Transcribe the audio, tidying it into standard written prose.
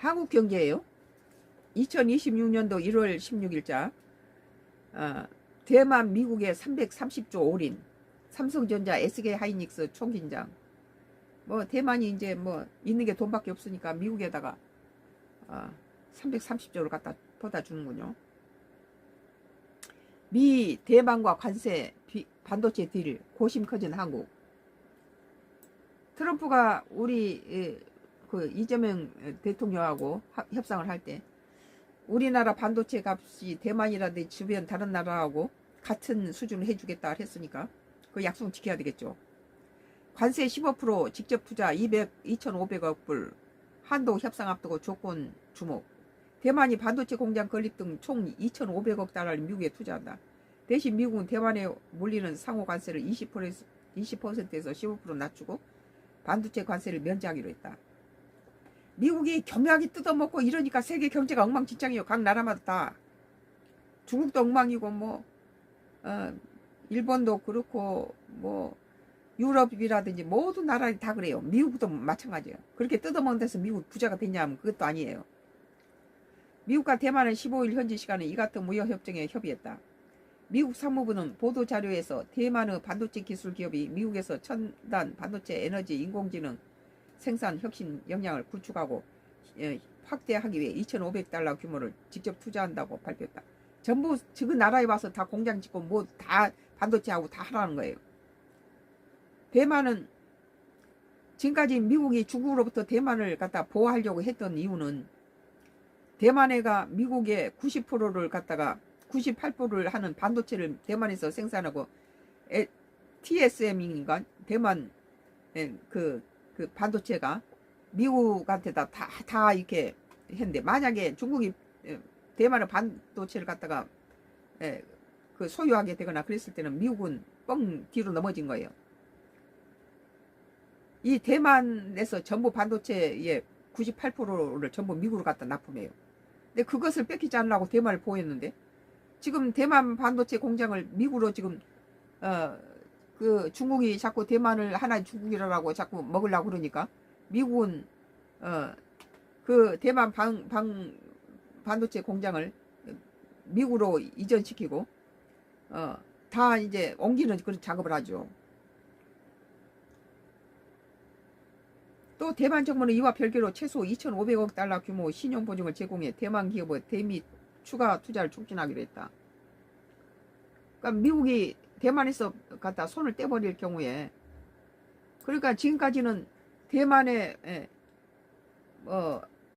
한국경제예요. 2026년도 1월 16일자 대만 미국의 330조 올인, 삼성전자 SK하이닉스 총긴장. 뭐 대만이 이제 뭐 있는 게 돈밖에 없으니까 미국에다가 330조를 갖다 퍼다 주는군요. 미 대만과 관세 반도체 딜 고심 커진 한국. 트럼프가 우리 그 이재명 대통령하고 협상을 할 때 우리나라 반도체 값이 대만이라든지 주변 다른 나라하고 같은 수준을 해주겠다 했으니까 그 약속 지켜야 되겠죠. 관세 15% 직접 투자 2,500억 불, 한도 협상 앞두고 조건 주목. 대만이 반도체 공장 건립 등 총 2,500억 달러를 미국에 투자한다. 대신 미국은 대만에 물리는 상호 관세를 20%에서 15% 낮추고 반도체 관세를 면제하기로 했다. 미국이 겸약이 뜯어먹고 이러니까 세계 경제가 엉망진창이에요. 각 나라마다 다. 중국도 엉망이고 뭐 일본도 그렇고 뭐 유럽이라든지 모든 나라들이 다 그래요. 미국도 마찬가지예요. 그렇게 뜯어먹는 데서 미국 부자가 됐냐면 그것도 아니에요. 미국과 대만은 15일 현지 시간에 이 같은 무역협정에 협의했다. 미국 상무부는 보도자료에서 대만의 반도체 기술 기업이 미국에서 첨단 반도체 에너지 인공지능 생산 혁신 역량을 구축하고 확대하기 위해 2,500달러 규모를 직접 투자한다고 발표했다. 전부 그 나라에 와서 다 공장 짓고 뭐 다 반도체하고 다 하라는 거예요. 대만은 지금까지 미국이 중국으로부터 대만을 갖다 보호하려고 했던 이유는 대만해가 미국의 90%를 갖다가 98%를 하는 반도체를 대만에서 생산하고 TSM인가 대만 그 반도체가 미국한테다 다 이렇게 했는데 만약에 중국이 대만의 반도체를 갖다가 그 소유하게 되거나 그랬을 때는 미국은 뻥 뒤로 넘어진 거예요. 이 대만에서 전부 반도체의 98%를 전부 미국으로 갖다 납품해요. 근데 그것을 뺏기지 않으려고 대만을 보호했는데 지금 대만 반도체 공장을 미국으로 지금 그 중국이 자꾸 대만을 하나의 중국이라고 자꾸 먹으려고 그러니까 미국은 그 대만 반도체 공장을 미국으로 이전시키고 다 이제 옮기는 그런 작업을 하죠. 또 대만 정부는 이와 별개로 최소 2,500억 달러 규모 신용보증을 제공해 대만 기업의 대미 추가 투자를 촉진하기로 했다. 그러니까 미국이 대만에서 갖다 손을 떼버릴 경우에 그러니까 지금까지는 대만에